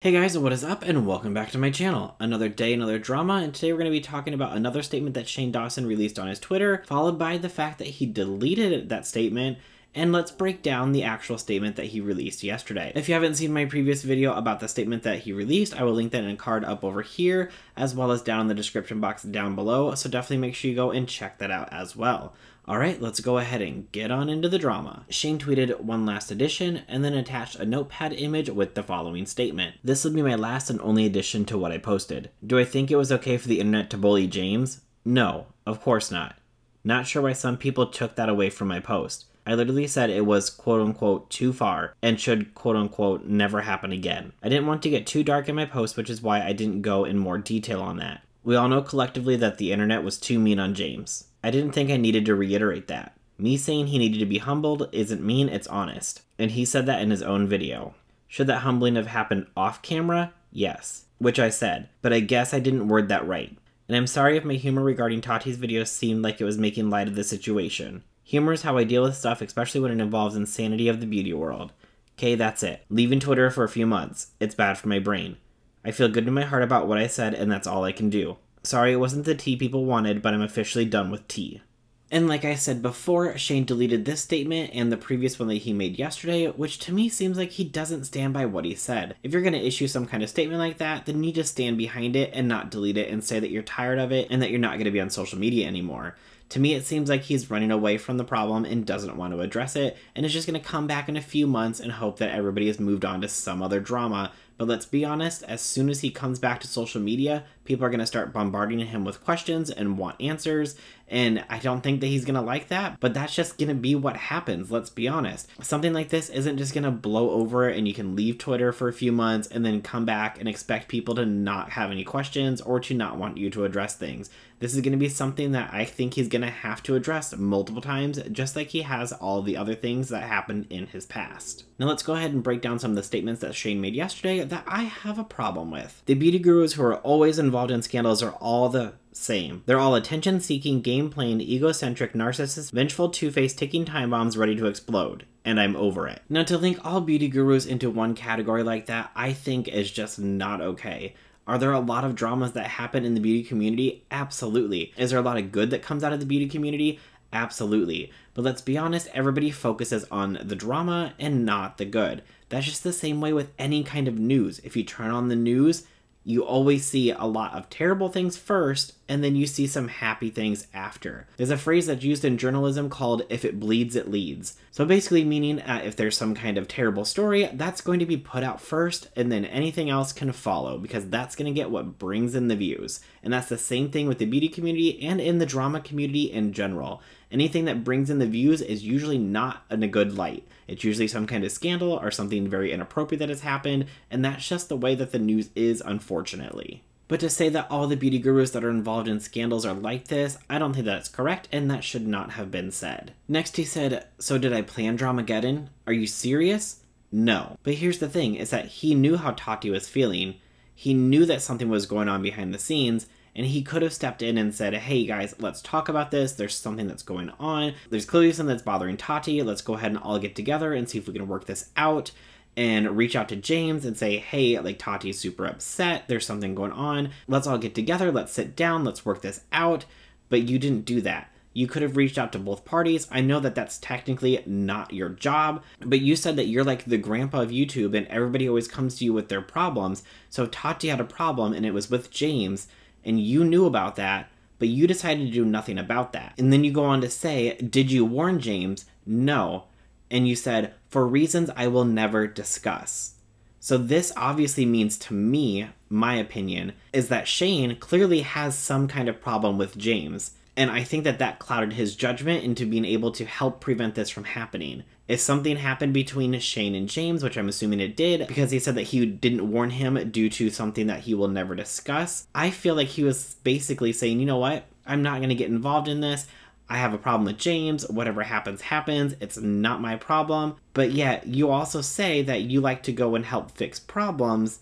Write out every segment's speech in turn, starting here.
Hey guys, what is up and welcome back to my channel. Another day, another drama, and today we're going to be talking about another statement that Shane Dawson released on his Twitter, followed by the fact that he deleted that statement, and let's break down the actual statement that he released yesterday. If you haven't seen my previous video about the statement that he released, I will link that in a card up over here, as well as down in the description box down below, so definitely make sure you go and check that out as well. Alright, let's go ahead and get on into the drama. Shane tweeted one last addition and then attached a notepad image with the following statement. This will be my last and only addition to what I posted. Do I think it was okay for the internet to bully James? No, of course not. Not sure why some people took that away from my post. I literally said it was quote-unquote too far and should quote-unquote never happen again. I didn't want to get too dark in my post, which is why I didn't go in more detail on that. We all know collectively that the internet was too mean on James. I didn't think I needed to reiterate that. Me saying he needed to be humbled isn't mean, it's honest. And he said that in his own video. Should that humbling have happened off camera? Yes. Which I said, but I guess I didn't word that right. And I'm sorry if my humor regarding Tati's video seemed like it was making light of the situation. Humor is how I deal with stuff, especially when it involves insanity of the beauty world. Okay, that's it. Leaving Twitter for a few months. It's bad for my brain. I feel good in my heart about what I said, and that's all I can do. Sorry it wasn't the tea people wanted, but I'm officially done with tea. And like I said before, Shane deleted this statement and the previous one that he made yesterday, which to me seems like he doesn't stand by what he said. If you're going to issue some kind of statement like that, then you need to stand behind it and not delete it and say that you're tired of it and that you're not going to be on social media anymore. To me, it seems like he's running away from the problem and doesn't want to address it, and is just going to come back in a few months and hope that everybody has moved on to some other drama. But let's be honest, as soon as he comes back to social media, people are going to start bombarding him with questions and want answers, and I don't think that he's going to like that, but that's just going to be what happens, let's be honest. Something like this isn't just going to blow over and you can leave Twitter for a few months and then come back and expect people to not have any questions or to not want you to address things. This is going to be something that I think he's going to have to address multiple times, just like he has all the other things that happened in his past. Now let's go ahead and break down some of the statements that Shane made yesterday that I have a problem with. The beauty gurus who are always involved in scandals are all the same. They're all attention-seeking, game-playing, egocentric, narcissists, vengeful, two-faced, ticking time bombs ready to explode. And I'm over it. Now to link all beauty gurus into one category like that, I think is just not okay. Are there a lot of dramas that happen in the beauty community? Absolutely. Is there a lot of good that comes out of the beauty community? Absolutely. But let's be honest, everybody focuses on the drama and not the good. That's just the same way with any kind of news. If you turn on the news, you always see a lot of terrible things first, and then you see some happy things after. There's a phrase that's used in journalism called, if it bleeds, it leads. So basically meaning if there's some kind of terrible story, that's going to be put out first, and then anything else can follow, because that's going to get what brings in the views. And that's the same thing with the beauty community and in the drama community in general. Anything that brings in the views is usually not in a good light. It's usually some kind of scandal or something very inappropriate that has happened, and that's just the way that the news is, unfortunately. But to say that all the beauty gurus that are involved in scandals are like this, I don't think that's correct, and that should not have been said. Next he said, so did I plan Dramageddon? Are you serious? No. But here's the thing, is that he knew how Tati was feeling. He knew that something was going on behind the scenes, and he could have stepped in and said, hey guys, let's talk about this. There's something that's going on. There's clearly something that's bothering Tati. Let's go ahead and all get together and see if we can work this out. And reach out to James and say, hey, like Tati's super upset. There's something going on. Let's all get together. Let's sit down. Let's work this out. But you didn't do that. You could have reached out to both parties. I know that that's technically not your job, but you said that you're like the grandpa of YouTube and everybody always comes to you with their problems. So if Tati had a problem and it was with James, and you knew about that, but you decided to do nothing about that. And then you go on to say, did you warn James? No. And you said, for reasons I will never discuss. So this obviously means to me, my opinion, is that Shane clearly has some kind of problem with James. And I think that that clouded his judgment into being able to help prevent this from happening. If something happened between Shane and James, which I'm assuming it did, because he said that he didn't warn him due to something that he will never discuss, I feel like he was basically saying, you know what, I'm not going to get involved in this. I have a problem with James. Whatever happens, happens. It's not my problem. But yet, you also say that you like to go and help fix problems,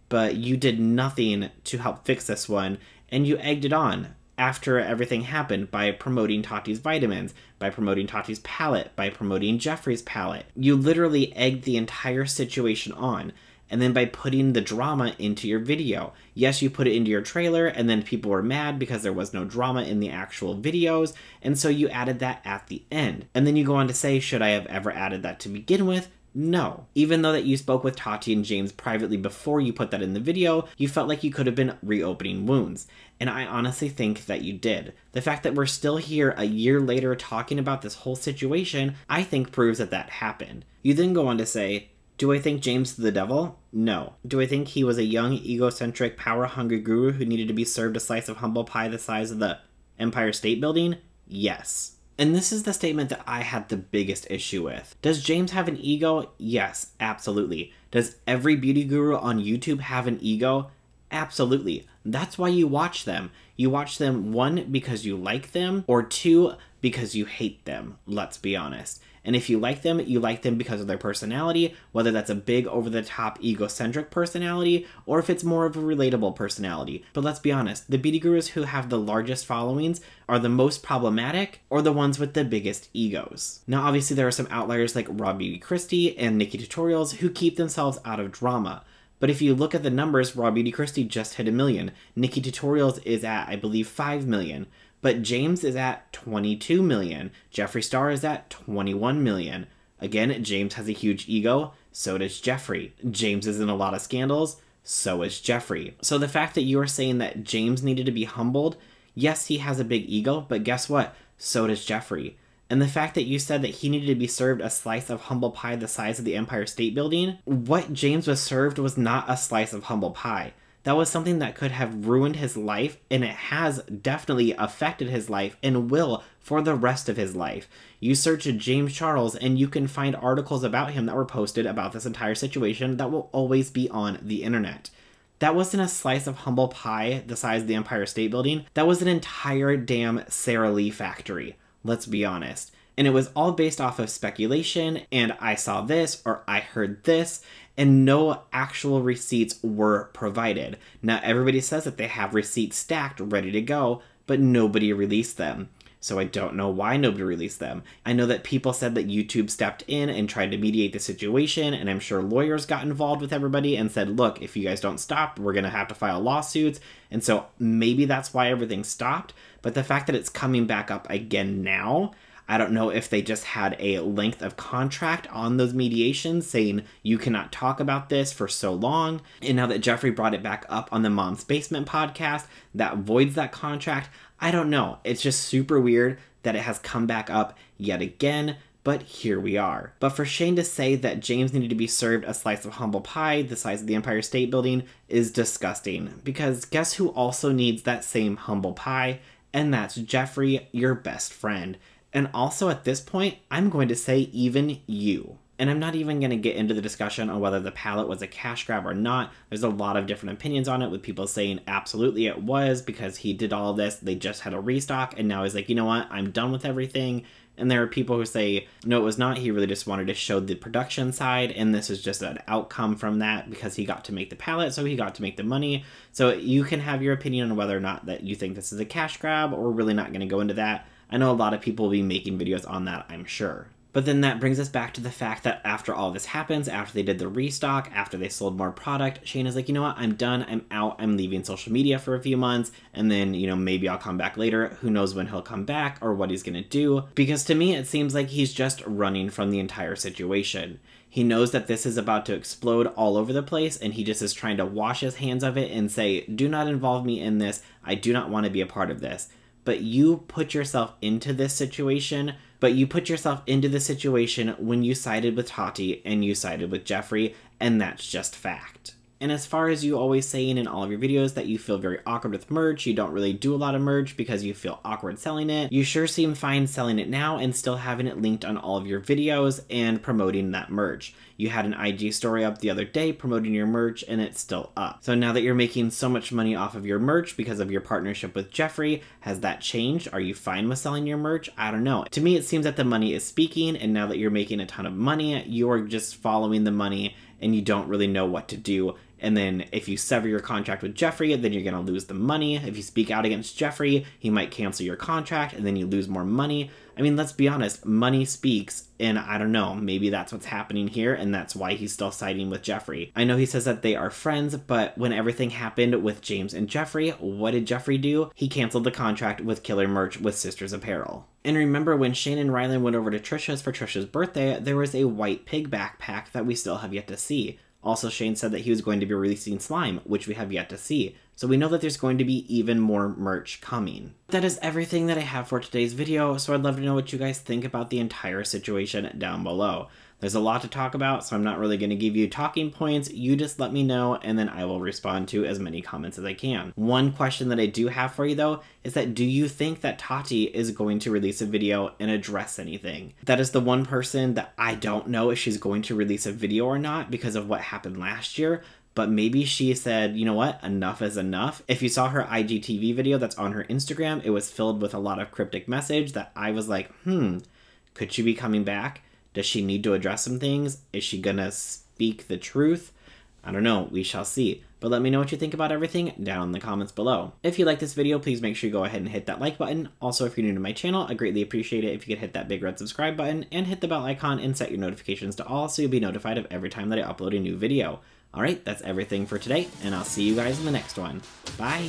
but you did nothing to help fix this one, and you egged it on after everything happened by promoting Tati's vitamins, by promoting Tati's palette, by promoting Jeffree's palette. You literally egged the entire situation on. and then by putting the drama into your video. Yes, you put it into your trailer, and then people were mad because there was no drama in the actual videos, and so you added that at the end. And then you go on to say, should I have ever added that to begin with? No. Even though that you spoke with Tati and James privately before you put that in the video, you felt like you could have been reopening wounds. And I honestly think that you did. The fact that we're still here a year later talking about this whole situation, I think proves that that happened. You then go on to say, do I think James is the devil? No. Do I think he was a young, egocentric, power-hungry guru who needed to be served a slice of humble pie the size of the Empire State Building? Yes. And this is the statement that I had the biggest issue with. Does James have an ego? Yes, absolutely. Does every beauty guru on YouTube have an ego? Absolutely. That's why you watch them. You watch them, 1, because you like them, or 2, because you hate them, let's be honest. And if you like them because of their personality, whether that's a big over-the-top egocentric personality, or if it's more of a relatable personality. But let's be honest, the beauty gurus who have the largest followings are the most problematic, or the ones with the biggest egos. Now obviously there are some outliers like Raw Beauty Kristi and Nikki Tutorials who keep themselves out of drama. But if you look at the numbers, Raw Beauty Kristi just hit 1 million. Nikki Tutorials is at, I believe, 5 million. But James is at 22 million. Jeffree Star is at 21 million. Again, James has a huge ego, so does Jeffree. James is in a lot of scandals, so is Jeffree. So the fact that you are saying that James needed to be humbled, yes, he has a big ego, but guess what? So does Jeffree. And the fact that you said that he needed to be served a slice of humble pie the size of the Empire State Building, what James was served was not a slice of humble pie. That was something that could have ruined his life, and it has definitely affected his life and will for the rest of his life. You search James Charles and you can find articles about him that were posted about this entire situation that will always be on the internet. That wasn't a slice of humble pie the size of the Empire State Building. That was an entire damn Sara Lee factory. Let's be honest. And it was all based off of speculation, and I saw this, or I heard this, and no actual receipts were provided. Now, everybody says that they have receipts stacked, ready to go, but nobody released them. So I don't know why nobody released them. I know that people said that YouTube stepped in and tried to mediate the situation, and I'm sure lawyers got involved with everybody and said, look, if you guys don't stop, we're gonna have to file lawsuits. And so maybe that's why everything stopped, but the fact that it's coming back up again now, I don't know if they just had a length of contract on those mediations saying you cannot talk about this for so long. And now that Jeffree brought it back up on the Mom's Basement podcast, that voids that contract. I don't know. It's just super weird that it has come back up yet again, but here we are. But for Shane to say that James needed to be served a slice of humble pie the size of the Empire State Building is disgusting, because guess who also needs that same humble pie? And that's Jeffree, your best friend. And also at this point, I'm going to say even you. And I'm not even going to get into the discussion on whether the palette was a cash grab or not. There's a lot of different opinions on it, with people saying absolutely it was because he did all of this, they just had a restock, and now he's like, you know what, I'm done with everything. And there are people who say, no, it was not, he really just wanted to show the production side, and this is just an outcome from that because he got to make the palette, so he got to make the money. So you can have your opinion on whether or not that you think this is a cash grab, or we're really not going to go into that. I know a lot of people will be making videos on that, I'm sure. But then that brings us back to the fact that after all this happens, after they did the restock, after they sold more product, Shane is like, you know what, I'm done, I'm out, I'm leaving social media for a few months, and then, you know, maybe I'll come back later. Who knows when he'll come back or what he's gonna do? Because to me, it seems like he's just running from the entire situation. He knows that this is about to explode all over the place, and he just is trying to wash his hands of it and say, do not involve me in this, I do not want to be a part of this. But you put yourself into this situation, when you sided with Tati and you sided with Jeffree, and that's just fact. And as far as you always saying in all of your videos that you feel very awkward with merch, you don't really do a lot of merch because you feel awkward selling it, you sure seem fine selling it now and still having it linked on all of your videos and promoting that merch. You had an IG story up the other day promoting your merch, and it's still up. So now that you're making so much money off of your merch because of your partnership with Jeffree, has that changed? Are you fine with selling your merch? I don't know. To me, it seems that the money is speaking, and now that you're making a ton of money, you're just following the money and you don't really know what to do. And then if you sever your contract with Jeffree, then you're going to lose the money. If you speak out against Jeffree, he might cancel your contract and then you lose more money. I mean, let's be honest, money speaks, and I don't know, maybe that's what's happening here, and that's why he's still siding with Jeffree. I know he says that they are friends, but when everything happened with James and Jeffree, what did Jeffree do? He canceled the contract with Killer Merch with Sisters Apparel. And remember when Shane and Rylan went over to Trisha's for Trisha's birthday, there was a white pig backpack that we still have yet to see. Also, Shane said that he was going to be releasing slime, which we have yet to see. So we know that there's going to be even more merch coming. That is everything that I have for today's video, so I'd love to know what you guys think about the entire situation down below. There's a lot to talk about, so I'm not really going to give you talking points. You just let me know, and then I will respond to as many comments as I can. One question that I do have for you, though, is that do you think that Tati is going to release a video and address anything? That is the one person that I don't know if she's going to release a video or not because of what happened last year. But maybe she said, you know what, enough is enough. If you saw her IGTV video that's on her Instagram, it was filled with a lot of cryptic message that I was like, could she be coming back? Does she need to address some things? Is she gonna speak the truth? I don't know, we shall see. But let me know what you think about everything down in the comments below. If you like this video, please make sure you go ahead and hit that like button. Also, if you're new to my channel, I greatly appreciate it if you could hit that big red subscribe button and hit the bell icon and set your notifications to all so you'll be notified of every time that I upload a new video. Alright, that's everything for today, and I'll see you guys in the next one. Bye!